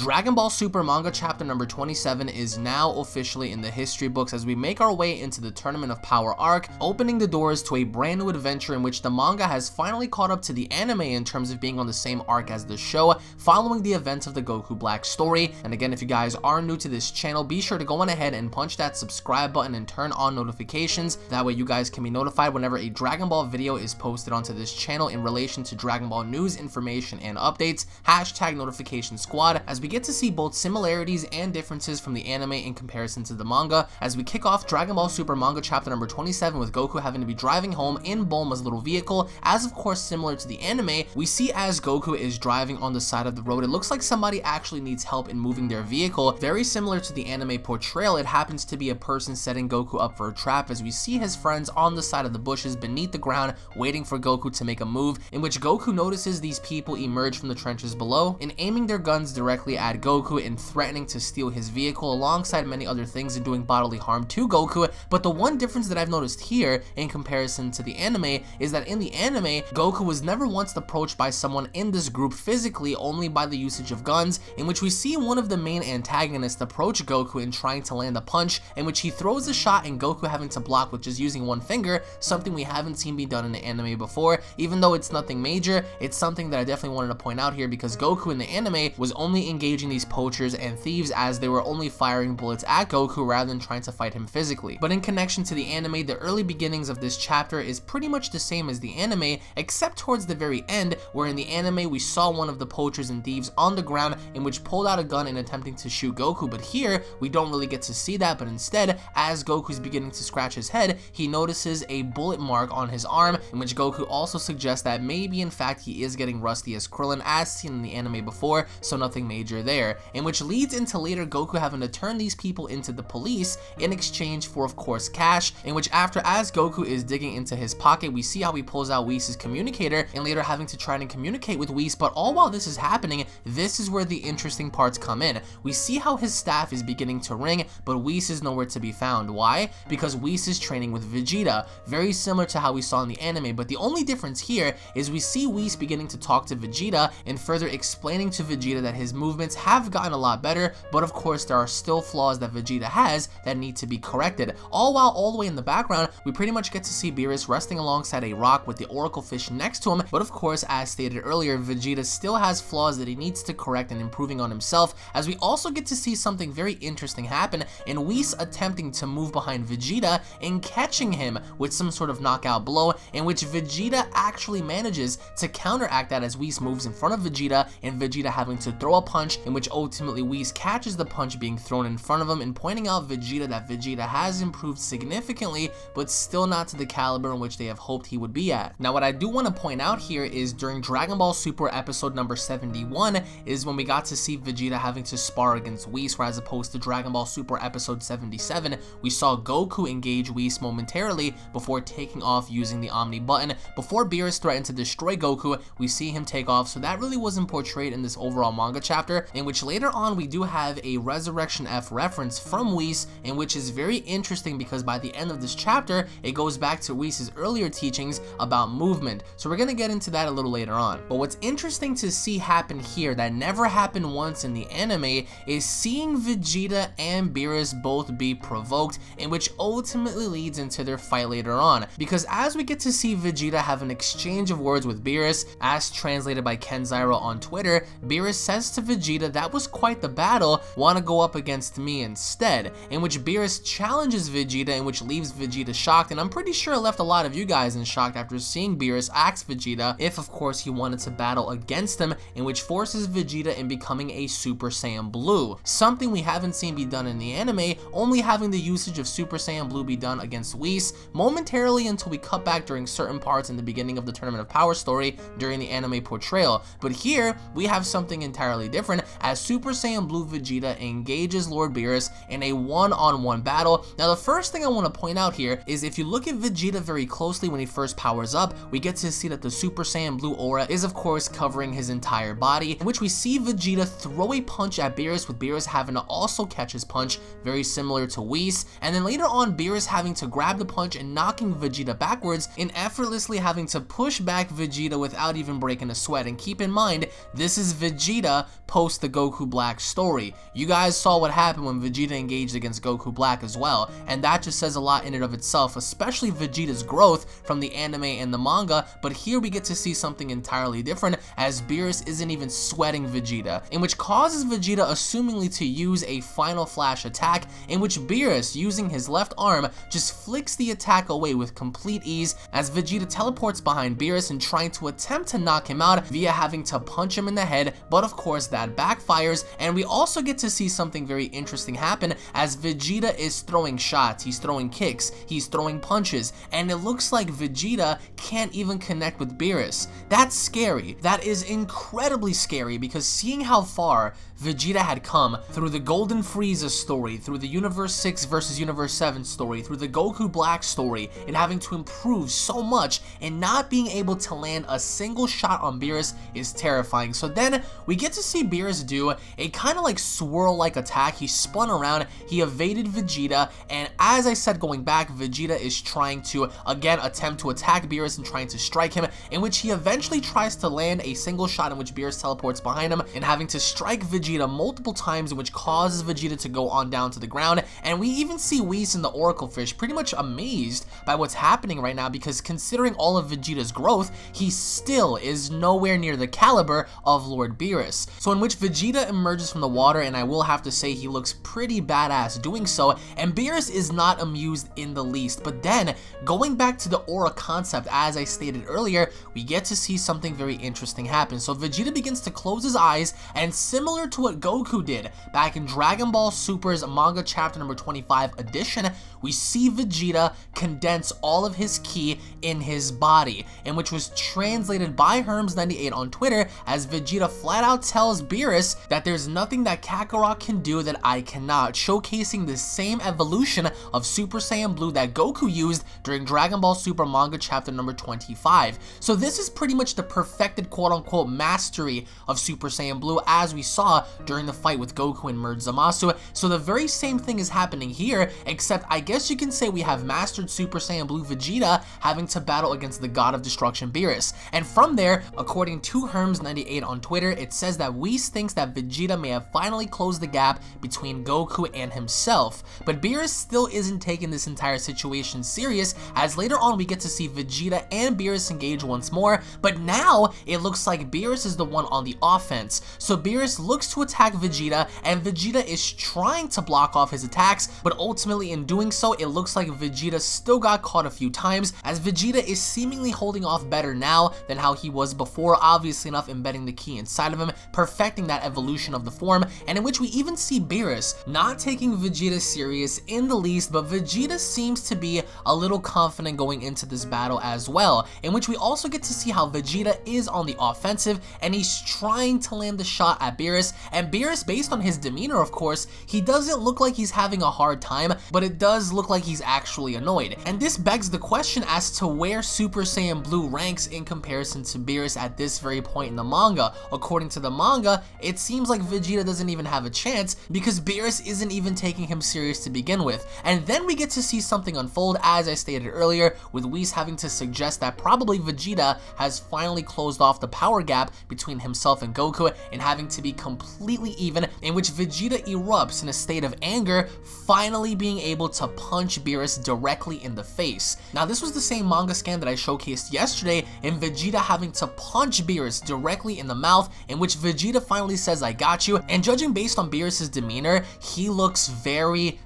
Dragon Ball Super manga chapter number 27 is now officially in the history books as we make our way into the Tournament of Power arc, opening the doors to a brand new adventure in which the manga has finally caught up to the anime in terms of being on the same arc as the show, following the events of the Goku Black story. And again, if you guys are new to this channel, be sure to go on ahead and punch that subscribe button and turn on notifications. That way you guys can be notified whenever a Dragon Ball video is posted onto this channel in relation to Dragon Ball news, information, and updates. Hashtag notification squad, as we get to see both similarities and differences from the anime in comparison to the manga, as we kick off Dragon Ball Super manga chapter number 27 with Goku having to be driving home in Bulma's little vehicle. As of course similar to the anime, we see as Goku is driving on the side of the road, it looks like somebody actually needs help in moving their vehicle. Very similar to the anime portrayal, it happens to be a person setting Goku up for a trap, as we see his friends on the side of the bushes beneath the ground waiting for Goku to make a move, in which Goku notices these people emerge from the trenches below and aiming their guns directly at Goku and threatening to steal his vehicle alongside many other things and doing bodily harm to Goku. But the one difference that I've noticed here in comparison to the anime is that in the anime, Goku was never once approached by someone in this group physically, only by the usage of guns, in which we see one of the main antagonists approach Goku and trying to land a punch, in which he throws a shot and Goku having to block with just using one finger, something we haven't seen be done in the anime before. Even though it's nothing major, it's something that I definitely wanted to point out here, because Goku in the anime was only engaging these poachers and thieves as they were only firing bullets at Goku rather than trying to fight him physically. But in connection to the anime, the early beginnings of this chapter is pretty much the same as the anime, except towards the very end, where in the anime we saw one of the poachers and thieves on the ground in which pulled out a gun and attempting to shoot Goku. But here we don't really get to see that, but instead, as Goku's beginning to scratch his head, he notices a bullet mark on his arm, in which Goku also suggests that maybe in fact he is getting rusty as Krillin as seen in the anime before, so nothing major there, in which leads into later Goku having to turn these people into the police in exchange for of course cash, in which after as Goku is digging into his pocket, we see how he pulls out Whis' communicator and later having to try and communicate with Whis. But all while this is happening, this is where the interesting parts come in. We see how his staff is beginning to ring, but Whis is nowhere to be found. Why? Because Whis is training with Vegeta, very similar to how we saw in the anime, but the only difference here is we see Whis beginning to talk to Vegeta and further explaining to Vegeta that his movements have gotten a lot better, but of course there are still flaws that Vegeta has that need to be corrected. All while all the way in the background, we pretty much get to see Beerus resting alongside a rock with the Oracle fish next to him, but of course as stated earlier, Vegeta still has flaws that he needs to correct and improving on himself, as we also get to see something very interesting happen in Whis attempting to move behind Vegeta and catching him with some sort of knockout blow, in which Vegeta actually manages to counteract that as Whis moves in front of Vegeta and Vegeta having to throw a punch, in which ultimately Whis catches the punch being thrown in front of him and pointing out Vegeta that Vegeta has improved significantly, but still not to the caliber in which they have hoped he would be at. Now what I do want to point out here is during Dragon Ball Super episode number 71 is when we got to see Vegeta having to spar against Whis, where as opposed to Dragon Ball Super episode 77, we saw Goku engage Whis momentarily before taking off using the Omni button. Before Beerus threatened to destroy Goku, we see him take off, so that really wasn't portrayed in this overall manga chapter, in which later on we do have a Resurrection F reference from Whis, in which is very interesting because by the end of this chapter, it goes back to Whis' earlier teachings about movement. So we're gonna get into that a little later on. But what's interesting to see happen here that never happened once in the anime is seeing Vegeta and Beerus both be provoked, in which ultimately leads into their fight later on. Because as we get to see Vegeta have an exchange of words with Beerus, as translated by Kenzairo on Twitter, Beerus says to Vegeta, "That was quite the battle, wanna go up against me instead?" In which Beerus challenges Vegeta, in which leaves Vegeta shocked, and I'm pretty sure it left a lot of you guys in shock after seeing Beerus ask Vegeta if of course he wanted to battle against him, in which forces Vegeta in becoming a Super Saiyan Blue, something we haven't seen be done in the anime, only having the usage of Super Saiyan Blue be done against Whis momentarily until we cut back during certain parts in the beginning of the Tournament of Power story during the anime portrayal. But here we have something entirely different as Super Saiyan Blue Vegeta engages Lord Beerus in a one-on-one battle. Now the first thing I want to point out here is if you look at Vegeta very closely when he first powers up, we get to see that the Super Saiyan Blue aura is of course covering his entire body, in which we see Vegeta throw a punch at Beerus, with Beerus having to also catch his punch, very similar to Whis, and then later on Beerus having to grab the punch and knocking Vegeta backwards and effortlessly having to push back Vegeta without even breaking a sweat. And keep in mind, this is Vegeta post post the Goku Black story. You guys saw what happened when Vegeta engaged against Goku Black as well, and that just says a lot in and of itself, especially Vegeta's growth from the anime and the manga. But here we get to see something entirely different, as Beerus isn't even sweating Vegeta, in which causes Vegeta assumingly to use a final flash attack, in which Beerus, using his left arm, just flicks the attack away with complete ease, as Vegeta teleports behind Beerus and trying to attempt to knock him out via having to punch him in the head, but of course that backfires. And we also get to see something very interesting happen, as Vegeta is throwing shots, he's throwing kicks, he's throwing punches, and it looks like Vegeta can't even connect with Beerus. That's scary. That is incredibly scary, because seeing how far Vegeta had come through the Golden Frieza story, through the Universe 6 versus Universe 7 story, through the Goku Black story, and having to improve so much and not being able to land a single shot on Beerus is terrifying. So then we get to see Beerus do a kind of like swirl-like attack. He spun around, he evaded Vegeta, and as I said going back, Vegeta is trying to again attempt to attack Beerus and trying to strike him, in which he eventually tries to land a single shot in which Beerus teleports behind him and having to strike Vegeta multiple times, in which causes Vegeta to go on down to the ground. And we even see Whis and the Oracle Fish pretty much amazed by what's happening right now, because considering all of Vegeta's growth, he still is nowhere near the caliber of Lord Beerus. So in which Vegeta emerges from the water, and I will have to say he looks pretty badass doing so, and Beerus is not amused in the least. But then, going back to the aura concept, as I stated earlier, we get to see something very interesting happen. So Vegeta begins to close his eyes, and similar to what Goku did back in Dragon Ball Super's manga chapter number 25 edition, we see Vegeta condense all of his ki in his body, in which was translated by Herms98 on Twitter, as Vegeta flat out tells Beerus that there's nothing that Kakarot can do that I cannot, showcasing the same evolution of Super Saiyan Blue that Goku used during Dragon Ball Super manga chapter number 25. So this is pretty much the perfected quote-unquote mastery of Super Saiyan Blue, as we saw during the fight with Goku and merged Zamasu. So the very same thing is happening here, except I guess you can say we have mastered Super Saiyan Blue Vegeta having to battle against the God of Destruction Beerus. And from there, according to Herms98 on Twitter, it says that Whis thinks that Vegeta may have finally closed the gap between Goku and himself. But Beerus still isn't taking this entire situation serious, as later on we get to see Vegeta and Beerus engage once more, but now it looks like Beerus is the one on the offense. So Beerus looks to attack Vegeta, and Vegeta is trying to block off his attacks, but ultimately in doing so, it looks like Vegeta still got caught a few times, as Vegeta is seemingly holding off better now than how he was before, obviously enough embedding the ki inside of him, perfecting that evolution of the form, and in which we even see Beerus not taking Vegeta serious in the least, but Vegeta seems to be a little confident going into this battle as well, in which we also get to see how Vegeta is on the offensive, and he's trying to land the shot at Beerus, and Beerus, based on his demeanor of course, he doesn't look like he's having a hard time, but it does look like he's actually annoyed. And this begs the question as to where Super Saiyan Blue ranks in comparison to Beerus at this very point in the manga. According to the manga, it seems like Vegeta doesn't even have a chance, because Beerus isn't even taking him serious to begin with. And then we get to see something unfold, as I stated earlier, with Whis having to suggest that probably Vegeta has finally closed off the power gap between himself and Goku, and having to be completely even, in which Vegeta erupts in a state of anger, finally being able to punch Beerus directly in the face. Now this was the same manga scan that I showcased yesterday, in Vegeta having to punch Beerus directly in the mouth, in which Vegeta finally says, "I got you," and judging based on Beerus's demeanor, he looks very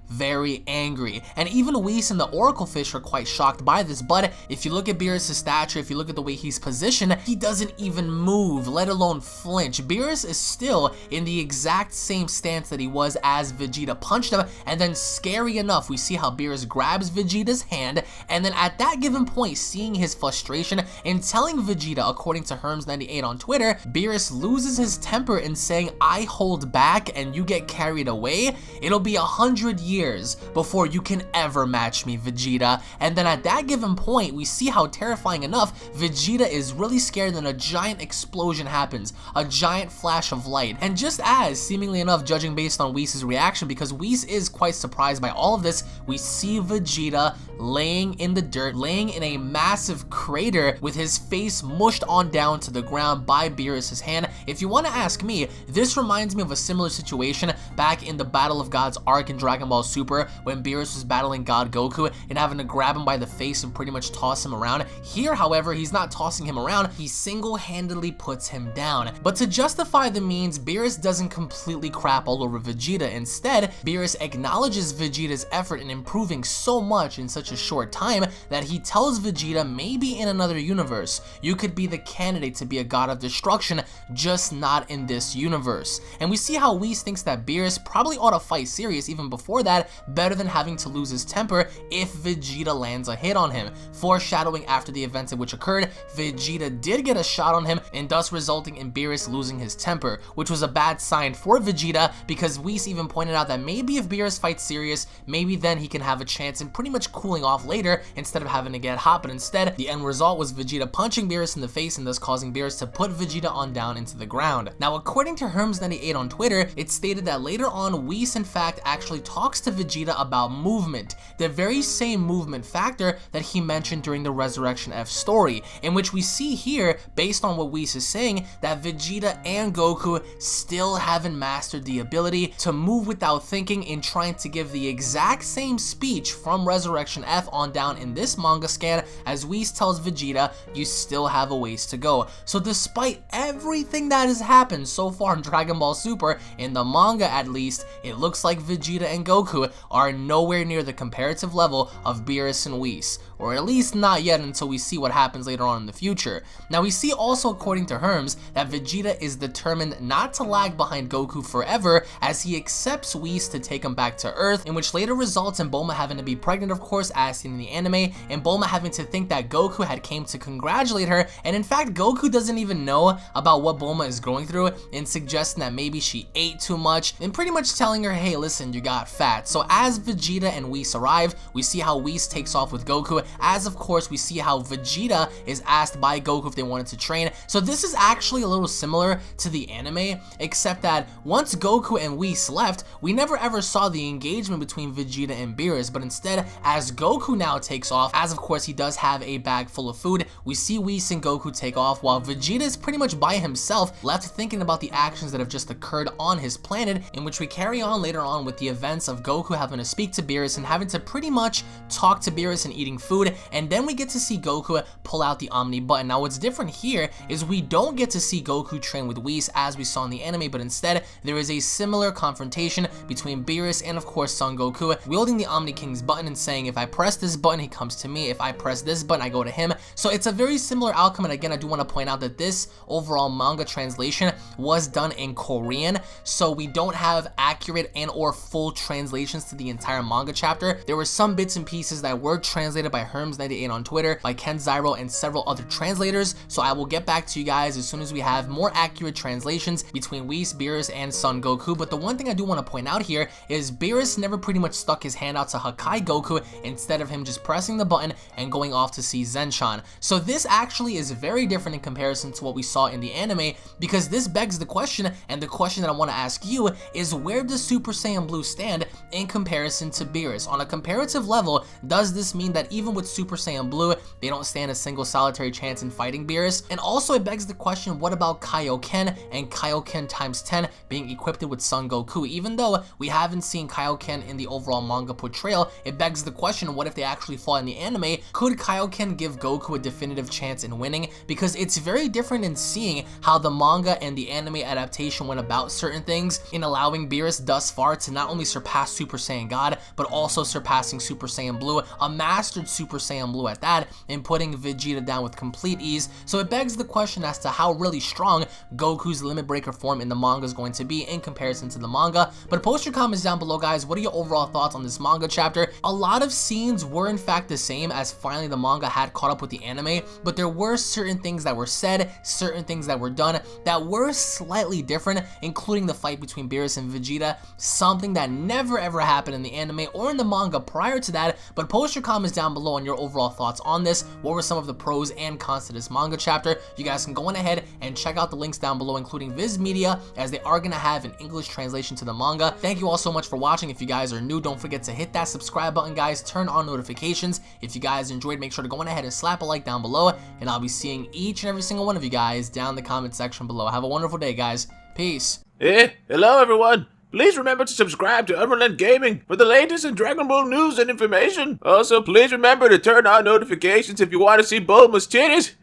angry. And even Whis and the Oracle Fish are quite shocked by this, but if you look at Beerus' stature, if you look at the way he's positioned, he doesn't even move, let alone flinch. Beerus is still in the exact same stance that he was as Vegeta punched him, and then scary enough, we see how Beerus grabs Vegeta's hand, and then at that given point, seeing his frustration and telling Vegeta, according to Herms98 on Twitter, Beerus loses his temper in saying, "I hold back and you get carried away. It'll be 100 years before you can ever match me, Vegeta." And then at that given point, we see how terrifying enough, Vegeta is really scared, and a giant explosion happens, a giant flash of light. And just as, seemingly enough, judging based on Whis' reaction, because Whis is quite surprised by all of this, we see Vegeta laying in the dirt, laying in a massive crater with his face mushed on down to the ground by Beerus' hand. If you want to ask me, me, this reminds me of a similar situation back in the Battle of Gods arc in Dragon Ball Super when Beerus was battling God Goku and having to grab him by the face and pretty much toss him around. Here, however, he's not tossing him around, he single-handedly puts him down. But to justify the means, Beerus doesn't completely crap all over Vegeta. Instead, Beerus acknowledges Vegeta's effort in improving so much in such a short time that he tells Vegeta maybe in another universe, you could be the candidate to be a god of destruction, just not in this universe. And we see how Whis thinks that Beerus probably ought to fight serious even before that, better than having to lose his temper if Vegeta lands a hit on him, foreshadowing after the events in which occurred, Vegeta did get a shot on him and thus resulting in Beerus losing his temper, which was a bad sign for Vegeta because Whis even pointed out that maybe if Beerus fights serious, maybe then he can have a chance in pretty much cooling off later instead of having to get hot, but instead the end result was Vegeta punching Beerus in the face and thus causing Beerus to put Vegeta on down into the ground. Now, according to Herms98 on Twitter, it stated that later on Whis in fact actually talks to Vegeta about movement, the very same movement factor that he mentioned during the Resurrection F story, in which we see here, based on what Whis is saying, that Vegeta and Goku still haven't mastered the ability to move without thinking, in trying to give the exact same speech from Resurrection F on down in this manga scan, as Whis tells Vegeta, you still have a ways to go. So despite everything that has happened so far in Dragon Ball Super, in the manga at least, it looks like Vegeta and Goku are nowhere near the comparative level of Beerus and Whis, or at least not yet until we see what happens later on in the future. Now we see also, according to Herms, that Vegeta is determined not to lag behind Goku forever, as he accepts Whis to take him back to Earth, in which later results in Bulma having to be pregnant, of course, as seen in the anime, and Bulma having to think that Goku had came to congratulate her, and in fact Goku doesn't even know about what Bulma is going through, and suggesting that maybe she ate too much, and pretty much telling her, hey listen, you got fat. So as Vegeta and Whis arrive, we see how Whis takes off with Goku, as of course we see how Vegeta is asked by Goku if they wanted to train. So this is actually a little similar to the anime, except that once Goku and Whis left, we never ever saw the engagement between Vegeta and Beerus, but instead, as Goku now takes off, as of course he does have a bag full of food, we see Whis and Goku take off while Vegeta is pretty much by himself, left thinking about the actions that have just occurred on his planet, in which we carry on later on with the events of Goku having to speak to Beerus and having to pretty much talk to Beerus and eating food, and then we get to see Goku pull out the Omni button. Now what's different here is we don't get to see Goku train with Whis as we saw in the anime, but instead there is a similar confrontation between Beerus and of course Son Goku, wielding the Omni King's button and saying, if I press this button he comes to me, if I press this button I go to him. So it's a very similar outcome, and again I do want to point out that this overall manga translation was done in Korean, so we don't have accurate and or full translations to the entire manga chapter. There were some bits and pieces that were translated by Herms98 on Twitter, by Ken Zyro and several other translators, so I will get back to you guys as soon as we have more accurate translations between Whis, Beerus, and Son Goku. But the one thing I do want to point out here is Beerus never pretty much stuck his hand out to Hakai Goku instead of him just pressing the button and going off to see Zenchan. So this actually is very different in comparison to what we saw in the anime, because this begs the question, and the question that I want to ask you is, where does Super Saiyan Blue stand in comparison to Beerus? On a comparative level, does this mean that even with Super Saiyan Blue, they don't stand a single solitary chance in fighting Beerus? And also it begs the question, what about Kaioken and Kaioken times 10 being equipped with Son Goku? Even though we haven't seen Kaioken in the overall manga portrayal, it begs the question, what if they actually fought in the anime? Could Kaioken give Goku a definitive chance in winning? Because it's very different in seeing how the manga and the anime adaptation went about certain things, in allowing Beerus thus far to not only surpass Super Saiyan God, but also surpassing Super Saiyan Blue, a mastered Super Saiyan Blue at that, and putting Vegeta down with complete ease. So it begs the question as to how really strong Goku's limit breaker form in the manga is going to be in comparison to the manga. But post your comments down below, guys. What are your overall thoughts on this manga chapter? A lot of scenes were in fact the same, as finally the manga had caught up with the anime, but there were certain things that were said, certain things that were done that were slightly different, including the fight between Beerus and Vegeta, something that never ever happened in the anime or in the manga prior to that. But post your comments down below on your overall thoughts on this. What were some of the pros and cons to this manga chapter? You guys can go on ahead and check out the links down below, including Viz Media, as they are going to have an English translation to the manga. Thank you all so much for watching. If you guys are new, don't forget to hit that subscribe button, guys. Turn on notifications. If you guys enjoyed, make sure to go on ahead and slap a like down below, and I'll be seeing each and every single one of you guys down in the comment section below. Have a wonderful day, guys. Peace. Hello everyone. Please remember to subscribe to UnrealEntGaming for the latest in Dragon Ball news and information. Also, please remember to turn on notifications if you want to see Bulma's titties.